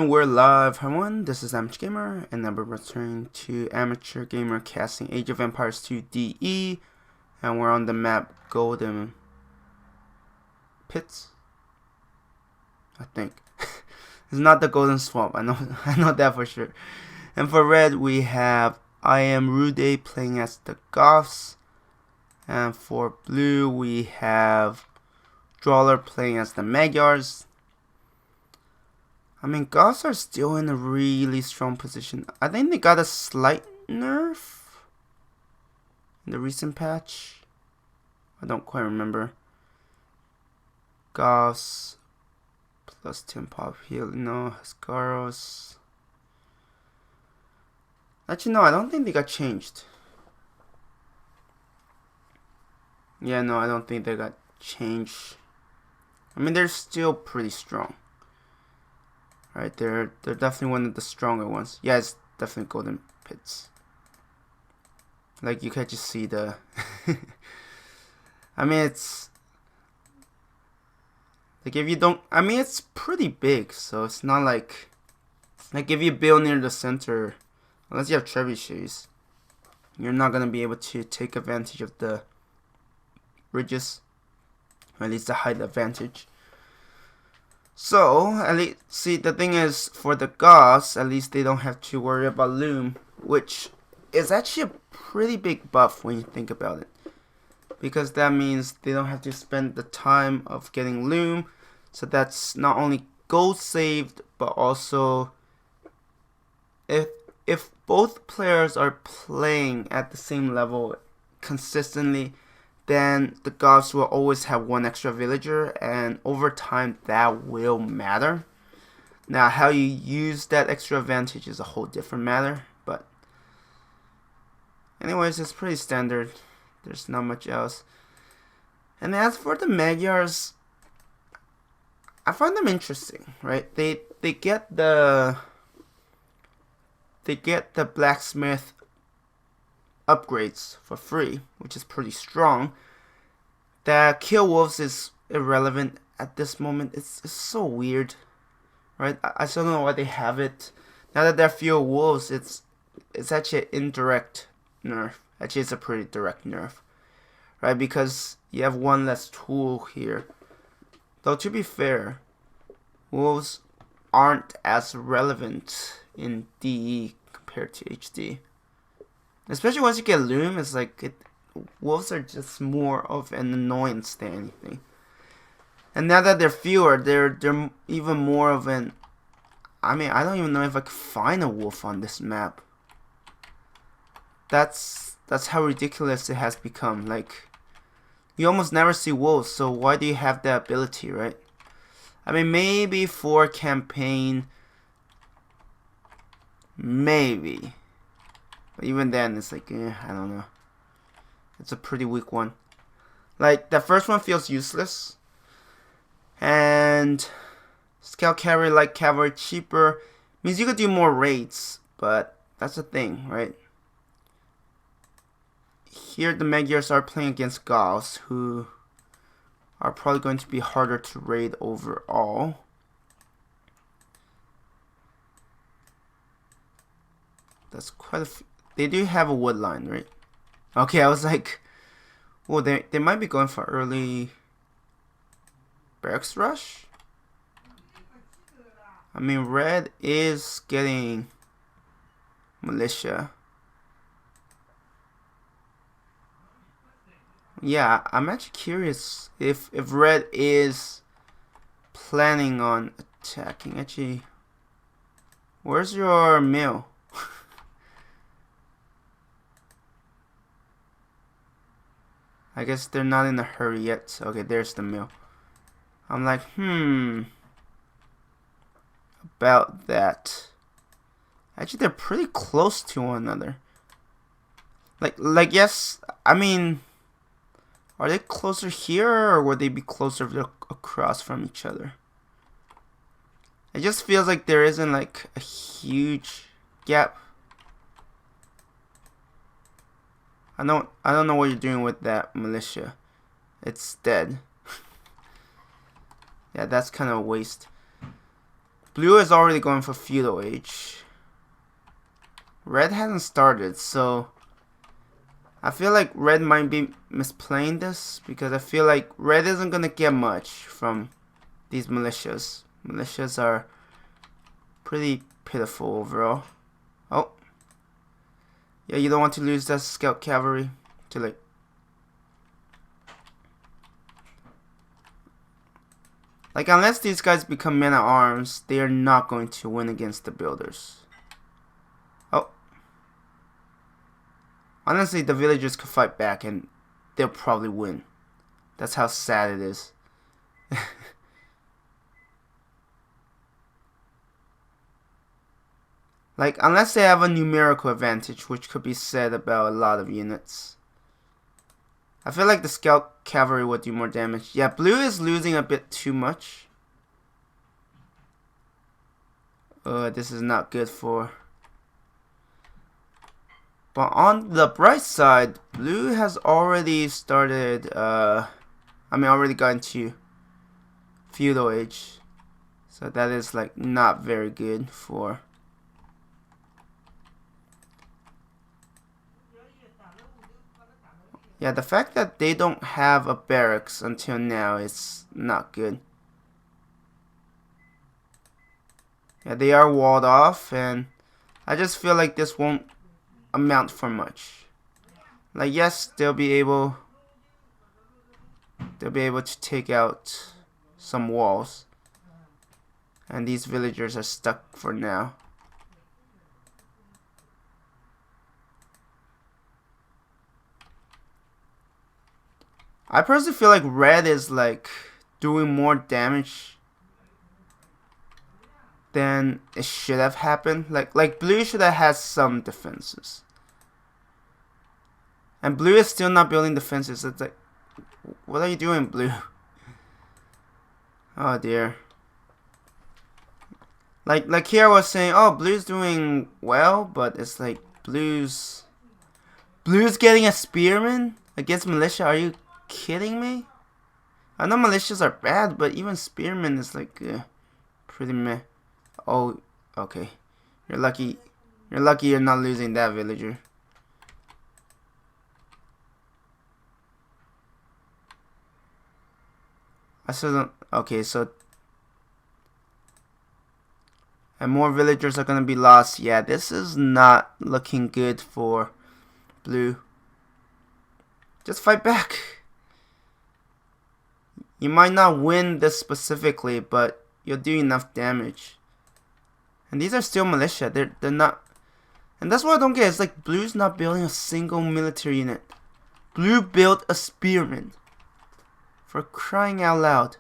And we're live, everyone. This is amateurgamer, and I'm returning to Amateur Gamer casting Age of Empires 2 DE, and we're on the map Golden Pits. I think it's not the Golden Swamp. I know that for sure. And for red, we have I Am Rude playing as the Goths, and for blue, we have Drawler playing as the Magyars. I mean, Goths are still in a really strong position. I think they got a slight nerf in the recent patch. I don't quite remember. Goths plus 10 pop healing. No, Huscaros. Actually, no, I don't think they got changed. Yeah, no, I don't think they got changed. I mean, they're still pretty strong. Right, they're definitely one of the stronger ones. Yeah, it's definitely Golden Pits. Like, you can just see the I mean, it's like, if you don't, I mean, it's pretty big, so it's not like if you build near the center, unless you have trebuchets, you're not gonna be able to take advantage of the ridges, or at least the height advantage. So, at least, see, the thing is, for the Goths, at least they don't have to worry about Loom, which is actually a pretty big buff when you think about it. Because that means they don't have to spend the time of getting Loom, so that's not only gold saved, but also, if both players are playing at the same level consistently, then the Goths will always have one extra villager, and over time that will matter. Now, how you use that extra advantage is a whole different matter, but anyways, it's pretty standard. There's not much else. And as for the Magyars, I find them interesting, right? They get the blacksmith upgrades for free, which is pretty strong. That kill wolves is irrelevant at this moment. It's so weird, right? I still don't know why they have it. Now that there are fewer wolves, it's actually an indirect nerf. Actually, it's a pretty direct nerf, right? Because you have one less tool here. Though, to be fair, wolves aren't as relevant in DE compared to HD. Especially once you get Loom, it's like wolves are just more of an annoyance than anything. And now that they're fewer, they're even more of an. I mean, I don't even know if I could find a wolf on this map. That's how ridiculous it has become. Like, you almost never see wolves, so why do you have that ability, right? I mean, maybe for campaign, maybe. But even then, it's like, I don't know. It's a pretty weak one. Like, that first one feels useless. And scout cavalry, like cavalry, cheaper. Means you could do more raids, but that's the thing, right? Here, the Magyars are playing against Goths, who are probably going to be harder to raid overall. That's quite a few. They do have a wood line, right? Okay, I was like, well, they might be going for early barracks rush. I mean, red is getting militia. Yeah, I'm actually curious if red is planning on attacking. Actually, where's your mill? I guess they're not in a hurry yet. Okay, there's the mill. I'm like, about that. Actually, they're pretty close to one another. Like yes, I mean, are they closer here, or would they be closer across from each other? It just feels like there isn't like a huge gap. I don't know what you're doing with that militia. It's dead. Yeah, that's kind of a waste. Blue is already going for feudal age. Red hasn't started, so I feel like red might be misplaying this because I feel like red isn't gonna get much from these militias. Militias are pretty pitiful overall. Oh. Yeah, you don't want to lose that scout cavalry. Too late. Like, unless these guys become men at arms, they are not going to win against the builders. Oh. Honestly, the villagers could fight back and they'll probably win. That's how sad it is. Like, unless they have a numerical advantage, which could be said about a lot of units. I feel like the scout cavalry would do more damage. Yeah, blue is losing a bit too much. This is not good for... But on the bright side, blue has already started, already gotten to feudal age. So that is, like, not very good for... Yeah, the fact that they don't have a barracks until now is not good. Yeah, they are walled off, and I just feel like this won't amount for much. Like, yes, they'll be able to take out some walls, and these villagers are stuck for now. I personally feel like red is like doing more damage than it should have happened. Like blue should have had some defenses. And blue is still not building defenses. It's like, what are you doing, blue? Oh dear. Like here I was saying, oh, blue's doing well, but it's like blue's getting a spearman against militia. Are you kidding me? I know militias are bad, but even spearmen is like pretty meh. Oh, okay. You're lucky you're not losing that villager. I still don't... Okay, so... And more villagers are gonna be lost. Yeah, this is not looking good for blue. Just fight back. You might not win this specifically, but you'll do enough damage. And these are still militia. They're not... And that's what I don't get. It's like blue's not building a single military unit. Blue built a spearman. For crying out loud.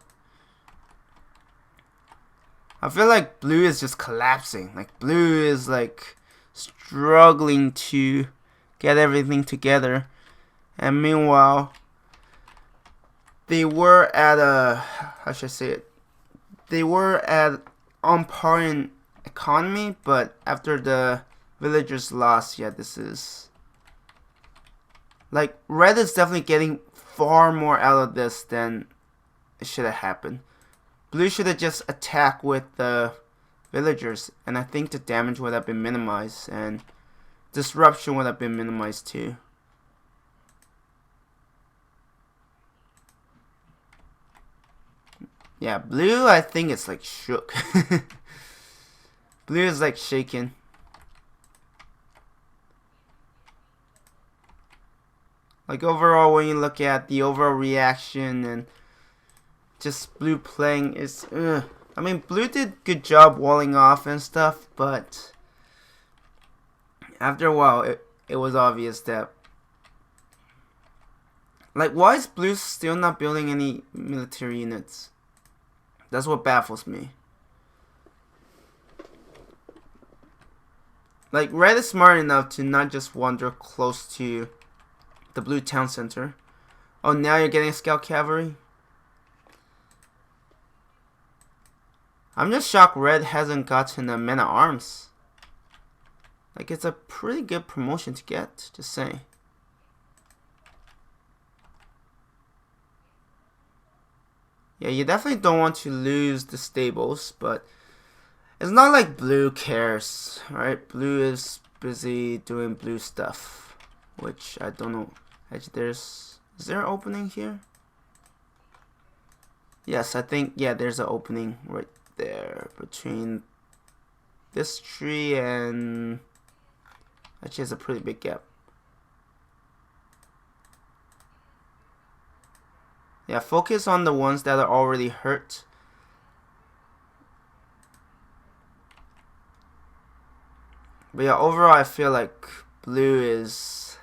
I feel like blue is just collapsing. Like blue is like struggling to get everything together. And meanwhile, they were at a... How should I say it? They were at on par in economy, but after the villagers lost, yeah, this is... Like, red is definitely getting far more out of this than it should have happened. Blue should have just attacked with the villagers, and I think the damage would have been minimized, and disruption would have been minimized too. Yeah, blue, I think it's like shook. Blue is like shaking. Like overall, when you look at the overall reaction and just blue playing is... I mean, blue did good job walling off and stuff, but after a while, it was obvious that... Like, why is blue still not building any military units? That's what baffles me. Like, red is smart enough to not just wander close to the blue town center. Oh, now you're getting scout cavalry? I'm just shocked red hasn't gotten a men at arms. Like, it's a pretty good promotion to get, just saying. Yeah, you definitely don't want to lose the stables, but It's not like blue cares, right? Blue is busy doing blue stuff, which I don't know. Actually, is there an opening here? Yes, I think, yeah, there's an opening right there between this tree and actually it's a pretty big gap. Yeah, focus on the ones that are already hurt. But yeah, overall I feel like blue is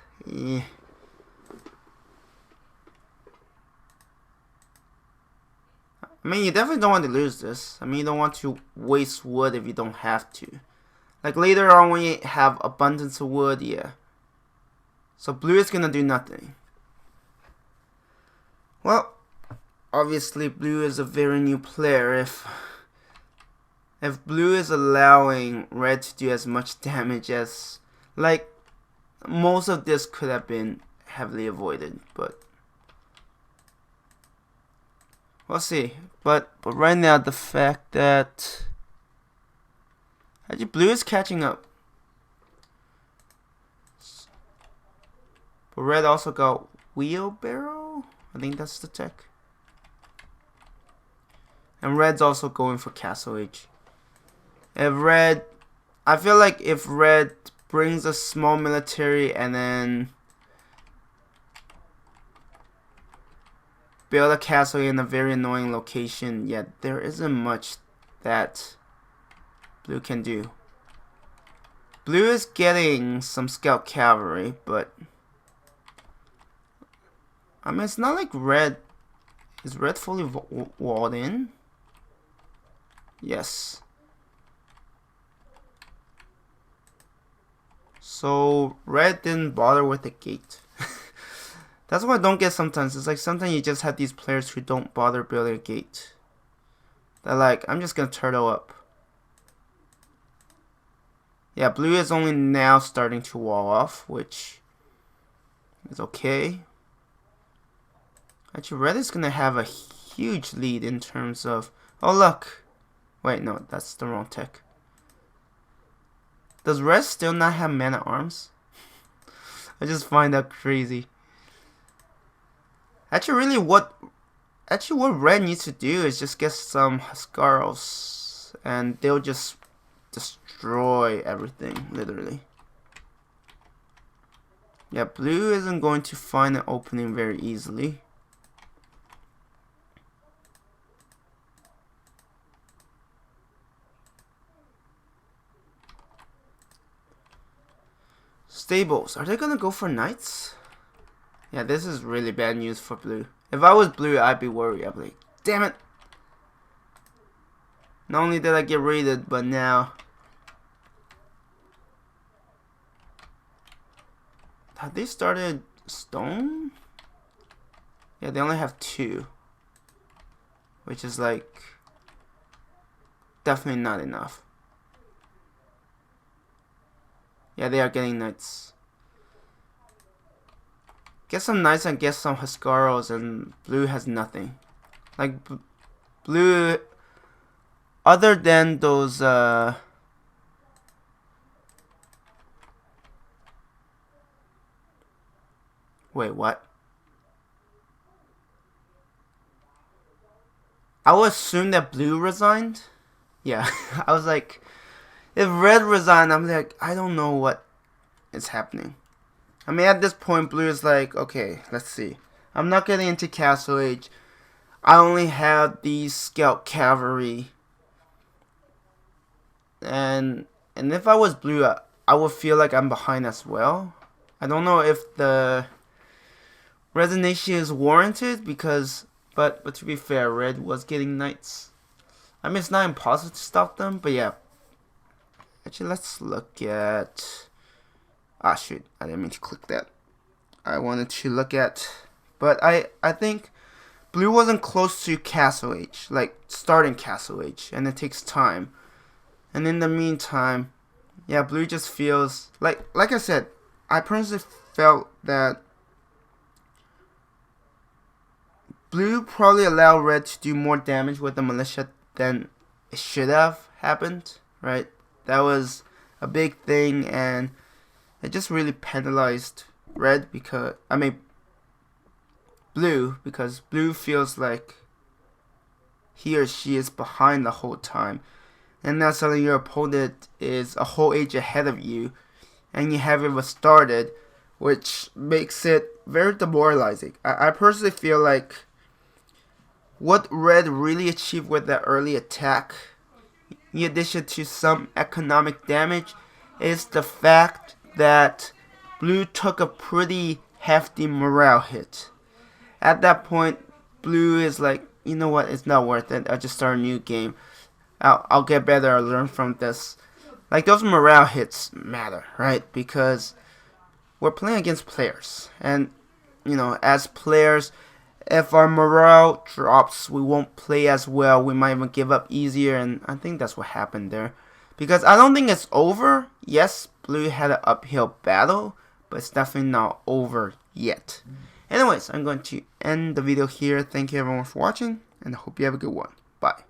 I mean, you definitely don't want to lose this. I mean, you don't want to waste wood if you don't have to. Like later on when you have abundance of wood, yeah. So blue is gonna do nothing. Well, obviously blue is a very new player. If blue is allowing red to do as much damage as, like, most of this could have been heavily avoided, but we'll see. But right now, the fact that actually blue is catching up, but red also got wheelbarrow. I think that's the tech, and red's also going for castle age. If red, I feel like if red brings a small military and then build a castle in a very annoying location, yeah, there isn't much that blue can do. Blue is getting some scout cavalry, but I mean, it's not like red. Is red fully walled in? Yes. So red didn't bother with the gate. That's what I don't get sometimes. It's like sometimes you just have these players who don't bother building a gate. They're like, I'm just gonna turtle up. Yeah, blue is only now starting to wall off, which is okay. Actually, red is gonna have a huge lead in terms of... Oh, look! Wait, no, that's the wrong tech. Does red still not have man at arms? I just find that crazy. Actually, what red needs to do is just get some Huskarls, and they'll just destroy everything, literally. Yeah, blue isn't going to find an opening very easily. Stables, are they gonna go for knights? Yeah, this is really bad news for blue. If I was blue, I'd be worried. I'd be like, damn it! Not only did I get raided, but now... Have they started stone? Yeah, they only have 2. Which is like... definitely not enough. Yeah, they are getting knights. Get some knights and get some Huskarls, and blue has nothing. Like, blue... Other than those, Wait, what? I would assume that blue resigned. Yeah, I was like... If red resigned, I'm like, I don't know what is happening. I mean, at this point, blue is like, okay, let's see. I'm not getting into castle age. I only have these scout cavalry. And if I was blue, I would feel like I'm behind as well. I don't know if the resignation is warranted because, but to be fair, red was getting knights. I mean, it's not impossible to stop them, but yeah. Actually, let's look at... Ah, shoot. I didn't mean to click that. I wanted to look at... But I think blue wasn't close to castle age. Like, starting castle age. And it takes time. And in the meantime... Yeah, blue just feels... Like I said, I personally felt that... Blue probably allowed red to do more damage with the militia than it should have happened. right? That was a big thing, and it just really penalized red because, I mean, blue, because blue feels like he or she is behind the whole time. And now suddenly your opponent is a whole age ahead of you, and you haven't started, which makes it very demoralizing. I personally feel like what red really achieved with that early attack, in addition to some economic damage, is the fact that blue took a pretty hefty morale hit. At that point, blue is like, you know what, it's not worth it. I'll just start a new game. I'll get better. I'll learn from this. Like, those morale hits matter, right? Because we're playing against players. And, you know, as players, if our morale drops, we won't play as well. We might even give up easier. And I think that's what happened there. Because I don't think it's over. Yes, blue had an uphill battle, but it's definitely not over yet. Anyways, I'm going to end the video here. Thank you everyone for watching, and I hope you have a good one. Bye.